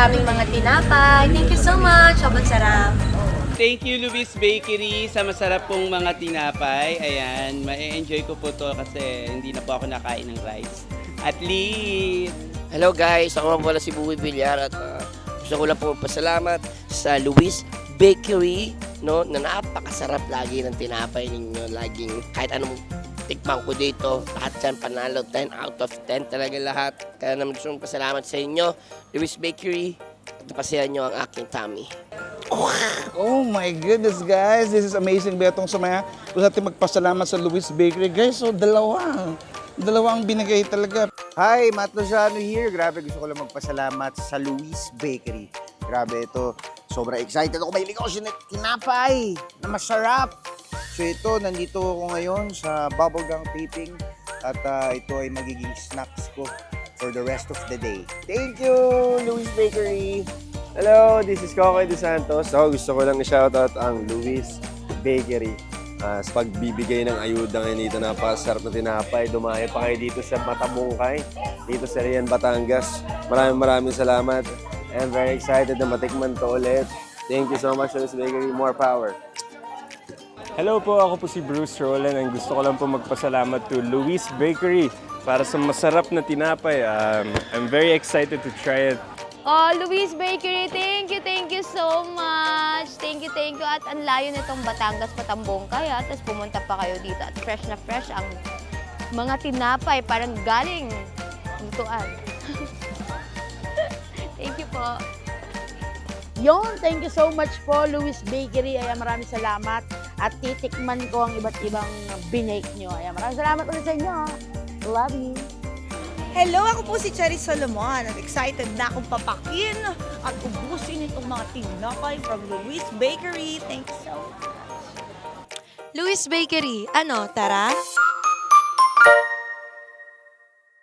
sa aming mga tinapay. Thank you so much. Sobrang sarap. Thank you, Luis Bakery, sa masarap pong mga tinapay. Ayan, ma-enjoy ko po to kasi hindi na po ako nakain ng rice. At least! Hello guys, ako pala si Buwi Villar at gusto ko lang po pasalamat sa Luis Bakery, no, na napakasarap lagi ng tinapay ninyo. Laging kahit anong tikman ko dito, lahat dyan panalo, 10 out of 10 talaga lahat. Kaya naman gusto kong pasalamat sa inyo, Luis Bakery, at napasaya nyo ang aking tummy. Oh my goodness, guys. This is amazing. Betong sumaya. Gusto natin magpasalamat sa Luis Bakery. Guys, so dalawa. Dalawa ang binigay talaga. Hi, Matt Lozano here. Grabe, gusto ko lang magpasalamat sa Luis Bakery. Grabe ito. Sobrang excited ako. May ligaw siya na tinapay na masarap. So ito, nandito ako ngayon sa bubblegum taping at ito ay magiging snacks ko for the rest of the day. Thank you, Luis Bakery! Hello, this is Kokoy De Santos. Gusto ko lang i-shoutout ang Luis Bakery sa pagbibigay ng ayuda ngayon dito. Napakasarap na tinapay. Dumayo pa kayo dito sa Matabungkay, dito sa Rian, Batangas. Maraming salamat. I'm very excited na matikman to ulit. Thank you so much, Luis Bakery. More power. Hello po, ako po si Bruce Roland and gusto ko lang po magpasalamat to Luis Bakery para sa masarap na tinapay. I'm very excited to try it. Oh, Luis Bakery, thank you so much. Thank you. At ang layo nitong Batangas, Patambongkay, ha? Tapos pumunta pa kayo dito at fresh na fresh ang mga tinapay, parang galing lutuan. Thank you po. Yon, thank you so much po, Luis Bakery. Ayan, maraming salamat. At titikman ko ang iba't ibang binake nyo. Ayan, maraming salamat ulit sa inyo. Love you. Hello, ako po si Cherry Solomon at excited na akong papakin at ubusin itong mga tinapay from Luis Bakery. Thank you so much. Luis Bakery. Ano, tara?